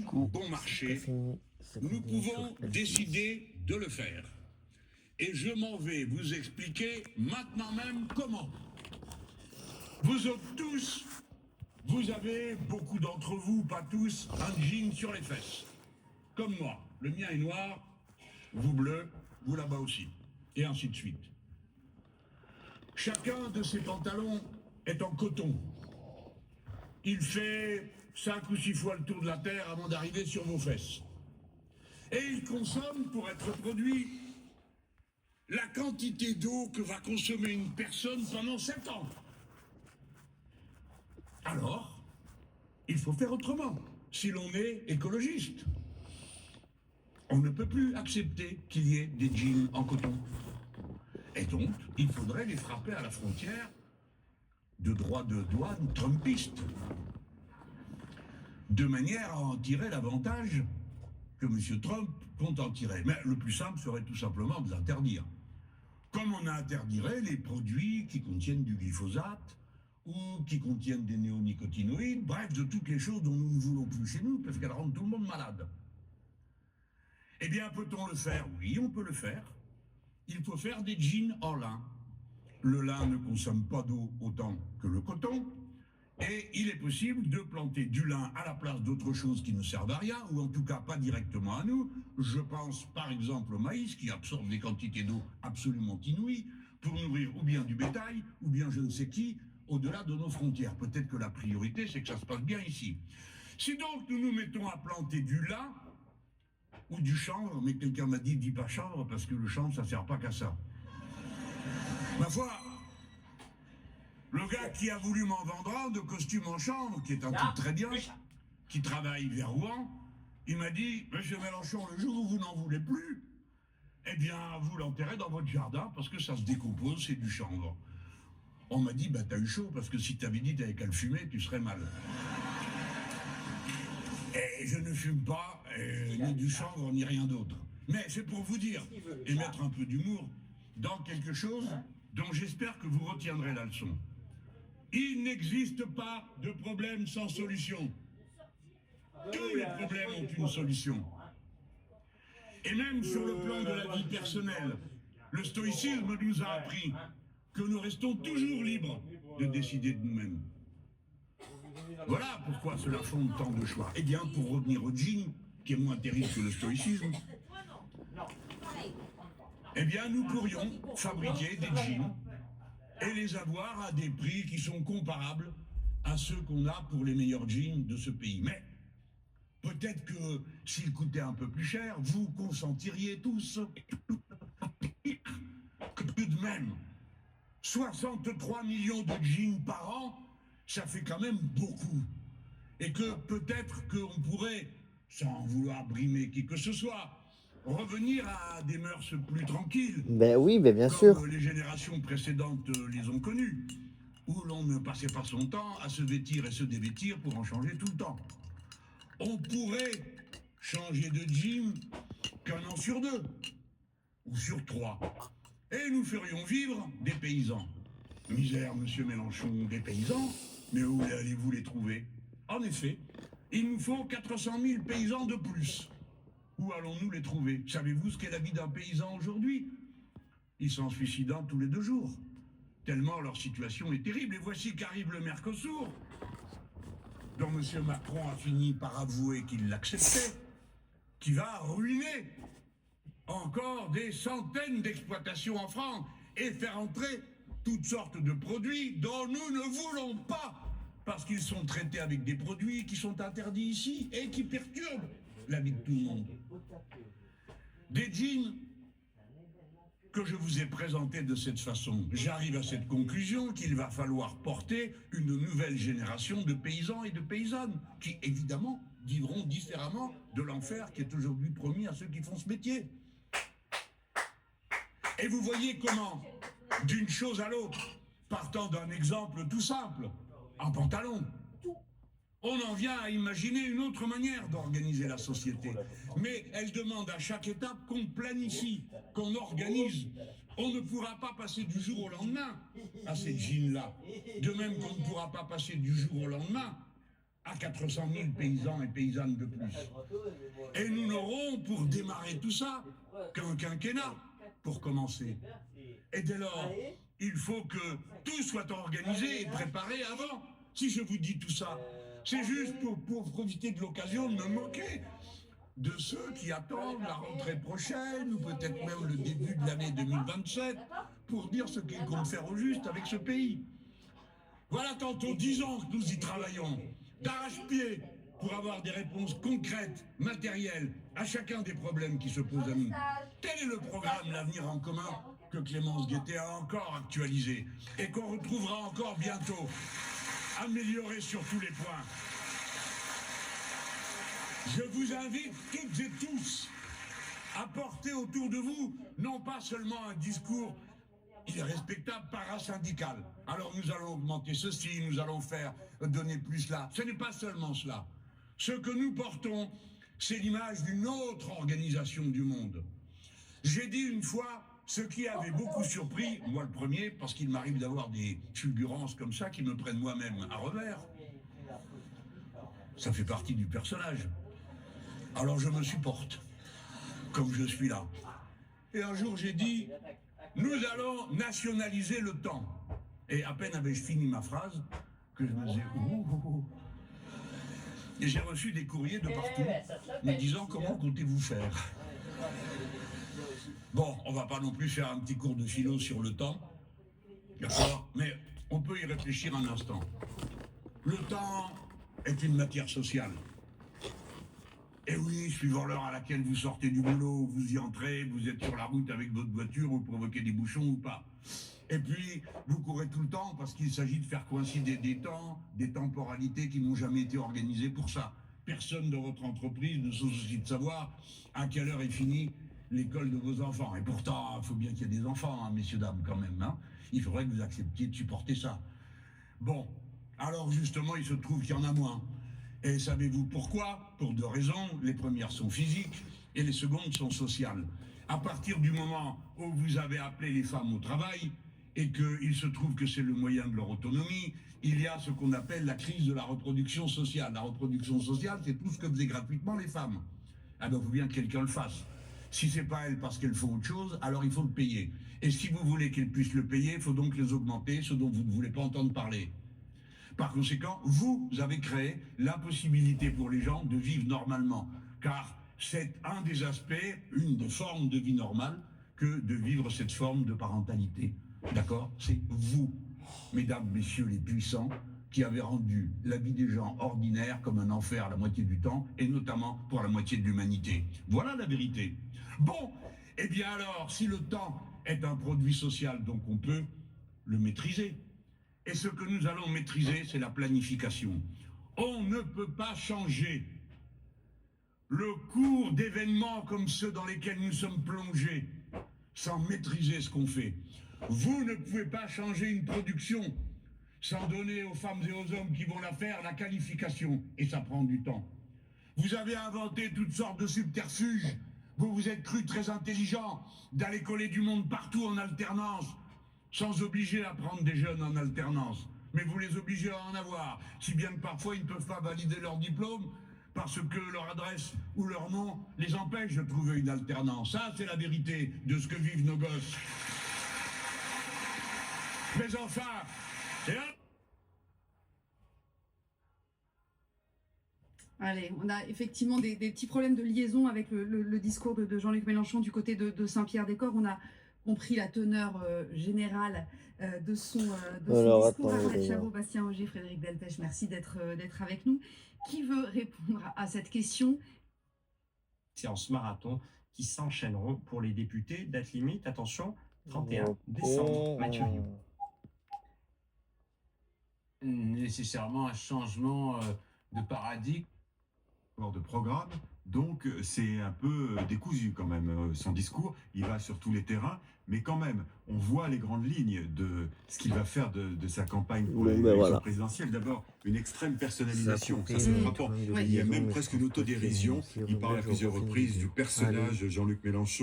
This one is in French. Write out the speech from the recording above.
coup, bon marché, fini nous pouvons décider de le faire. Et je m'en vais vous expliquer maintenant même comment. Vous autres tous, vous avez, beaucoup d'entre vous, pas tous, un jean sur les fesses. Comme moi, le mien est noir, vous bleu, vous là-bas aussi. Et ainsi de suite. Chacun de ces pantalons est en coton. Il fait 5 ou 6 fois le tour de la Terre avant d'arriver sur vos fesses. Et il consomme, pour être produit, la quantité d'eau que va consommer une personne pendant 7 ans. Alors, il faut faire autrement, si l'on est écologiste. On ne peut plus accepter qu'il y ait des jeans en coton. Et donc, il faudrait les frapper à la frontière de droits de douane trumpistes, de manière à en tirer l'avantage que M. Trump compte en tirer. Mais le plus simple serait tout simplement de l'interdire. Comme on interdirait les produits qui contiennent du glyphosate ou qui contiennent des néonicotinoïdes, bref, de toutes les choses dont nous ne voulons plus chez nous parce qu'elles rendent tout le monde malade. Eh bien, peut-on le faire? Oui, on peut le faire. Il faut faire des jeans en lin. Le lin ne consomme pas d'eau autant que le coton, et il est possible de planter du lin à la place d'autres choses qui ne servent à rien, ou en tout cas pas directement à nous. Je pense par exemple au maïs, qui absorbe des quantités d'eau absolument inouïes, pour nourrir ou bien du bétail, ou bien je ne sais qui, au-delà de nos frontières. Peut-être que la priorité, c'est que ça se passe bien ici. Si donc nous nous mettons à planter du lin, ou du chanvre, mais quelqu'un m'a dit, dis pas chanvre, parce que le chanvre, ça sert pas qu'à ça. Ma foi, le gars qui a voulu m'en vendre un de costume en chanvre, qui est un type très bien, qui travaille vers Rouen, il m'a dit, Monsieur Mélenchon, le jour où vous n'en voulez plus, eh bien, vous l'enterrez dans votre jardin, parce que ça se décompose, c'est du chanvre. On m'a dit, bah t'as eu chaud, parce que si t'avais dit t'avais qu'à le fumer, tu serais mal. Et je ne fume pas, ni du chanvre, ni rien d'autre. Mais c'est pour vous dire, et mettre un peu d'humour dans quelque chose dont j'espère que vous retiendrez la leçon. Il n'existe pas de problème sans solution. Tous les problèmes ont une solution. Et même sur le plan de la vie personnelle, le stoïcisme nous a appris que nous restons toujours libres de décider de nous-mêmes. Voilà pourquoi cela fonde tant de choix. Eh bien, pour revenir au jean, qui est moins terrible que le stoïcisme, eh bien, nous pourrions fabriquer des jeans et les avoir à des prix qui sont comparables à ceux qu'on a pour les meilleurs jeans de ce pays. Mais peut-être que s'ils coûtaient un peu plus cher, vous consentiriez tous que tout de même 63 millions de jeans par an, ça fait quand même beaucoup. Et que peut-être qu'on pourrait, sans vouloir brimer qui que ce soit, revenir à des mœurs plus tranquilles. Ben oui, ben bien comme sûr. les générations précédentes les ont connues, où l'on ne passait pas son temps à se vêtir et se dévêtir pour en changer tout le temps. On pourrait changer de jean qu'un an sur 2, ou sur 3, et nous ferions vivre des paysans. Misère, monsieur Mélenchon, des paysans, mais où allez-vous les trouver? En effet, il nous faut 400 000 paysans de plus. Où allons-nous les trouver? Savez-vous ce qu'est la vie d'un paysan aujourd'hui? Ils sont suicidants tous les 2 jours, tellement leur situation est terrible. Et voici qu'arrive le Mercosur, dont M. Macron a fini par avouer qu'il l'acceptait, qui va ruiner encore des centaines d'exploitations en France et faire entrer toutes sortes de produits dont nous ne voulons pas, parce qu'ils sont traités avec des produits qui sont interdits ici et qui perturbent la vie de tout le monde. Des jeans que je vous ai présentés de cette façon, j'arrive à cette conclusion qu'il va falloir porter une nouvelle génération de paysans et de paysannes qui, évidemment, vivront différemment de l'enfer qui est aujourd'hui promis à ceux qui font ce métier. Et vous voyez comment, d'une chose à l'autre, partant d'un exemple tout simple, un pantalon, on en vient à imaginer une autre manière d'organiser la société. Mais elle demande à chaque étape qu'on planifie, qu'on organise. On ne pourra pas passer du jour au lendemain à ces jeans-là. De même qu'on ne pourra pas passer du jour au lendemain à 400 000 paysans et paysannes de plus. Et nous n'aurons pour démarrer tout ça qu'un quinquennat pour commencer. Et dès lors, il faut que tout soit organisé et préparé avant. Si je vous dis tout ça, c'est juste pour profiter de l'occasion de me moquer de ceux qui attendent la rentrée prochaine, ou peut-être même le début de l'année 2027, pour dire ce qu'ils comptent faire au juste avec ce pays. Voilà tantôt 10 ans que nous y travaillons, d'arrache-pied, pour avoir des réponses concrètes, matérielles, à chacun des problèmes qui se posent à nous. Tel est le programme L'Avenir en commun que Clémence Guettet a encore actualisé et qu'on retrouvera encore bientôt, amélioré sur tous les points. Je vous invite toutes et tous à porter autour de vous non pas seulement un discours irrespectable parasyndical. Alors nous allons augmenter ceci, nous allons donner plus là. Ce n'est pas seulement cela. Ce que nous portons, c'est l'image d'une autre organisation du monde. J'ai dit une fois ce qui avait beaucoup surpris, moi le premier, parce qu'il m'arrive d'avoir des fulgurances comme ça qui me prennent moi-même à revers. Ça fait partie du personnage. Alors je me supporte, comme je suis là. Et un jour j'ai dit, nous allons nationaliser le temps. Et à peine avais-je fini ma phrase, que je me disais, ouh. Et j'ai reçu des courriers de partout, me disant, comment comptez-vous faire? Bon, on va pas non plus faire un petit cours de philo sur le temps, d'accord? Mais on peut y réfléchir un instant. Le temps est une matière sociale. Et oui, suivant l'heure à laquelle vous sortez du boulot, vous y entrez, vous êtes sur la route avec votre voiture, vous provoquez des bouchons ou pas. Et puis, vous courez tout le temps parce qu'il s'agit de faire coïncider des temps, des temporalités qui n'ont jamais été organisées pour ça. Personne dans votre entreprise ne se soucie de savoir à quelle heure est finie l'école de vos enfants. Et pourtant, il faut bien qu'il y ait des enfants, hein, messieurs, dames, quand même. Hein. Il faudrait que vous acceptiez de supporter ça. Bon, alors justement, il se trouve qu'il y en a moins. Et savez-vous pourquoi? Pour deux raisons. Les premières sont physiques et les secondes sont sociales. À partir du moment où vous avez appelé les femmes au travail et qu'il se trouve que c'est le moyen de leur autonomie, il y a ce qu'on appelle la crise de la reproduction sociale. La reproduction sociale, c'est tout ce que faisaient gratuitement les femmes. Alors il faut bien que quelqu'un le fasse. Si c'est pas elles parce qu'elles font autre chose, alors il faut le payer. Et si vous voulez qu'elles puissent le payer, il faut donc les augmenter, ce dont vous ne voulez pas entendre parler. Par conséquent, vous avez créé l'impossibilité pour les gens de vivre normalement. Car c'est un des aspects, une des formes de vie normale, que de vivre cette forme de parentalité. D'accord? C'est vous, mesdames, messieurs les puissants, qui avez rendu la vie des gens ordinaires comme un enfer la moitié du temps, et notamment pour la moitié de l'humanité. Voilà la vérité. Bon, eh bien alors, si le temps est un produit social, donc on peut le maîtriser. Et ce que nous allons maîtriser, c'est la planification. On ne peut pas changer le cours d'événements comme ceux dans lesquels nous sommes plongés sans maîtriser ce qu'on fait. Vous ne pouvez pas changer une production sans donner aux femmes et aux hommes qui vont la faire la qualification. Et ça prend du temps. Vous avez inventé toutes sortes de subterfuges. Vous vous êtes cru très intelligent d'aller coller du monde partout en alternance, sans obliger à prendre des jeunes en alternance. Mais vous les obligez à en avoir, si bien que parfois ils ne peuvent pas valider leur diplôme parce que leur adresse ou leur nom les empêche de trouver une alternance. Ça, c'est la vérité de ce que vivent nos gosses. Mais enfin, Allez, on a effectivement des petits problèmes de liaison avec le discours de Jean-Luc Mélenchon du côté de Saint-Pierre-des-Corps. On a compris la teneur générale de son discours. Arlette Chabot, Bastien Ogier, Frédéric Delpech, merci d'être avec nous. Qui veut répondre à cette question? Séances marathon qui s'enchaîneront pour les députés. Date limite, attention, 31 décembre. Mathieu Rio. Nécessairement un changement de paradigme, de programme. Donc c'est un peu décousu quand même son discours. Il va sur tous les terrains, mais quand même, on voit les grandes lignes de ce qu'il va faire de sa campagne pour l'élection présidentielle. D'abord, une extrême personnalisation. Ça c'est le rapport. Il y a même presque une autodérision. Il parle à plusieurs reprises du personnage Jean-Luc Mélenchon.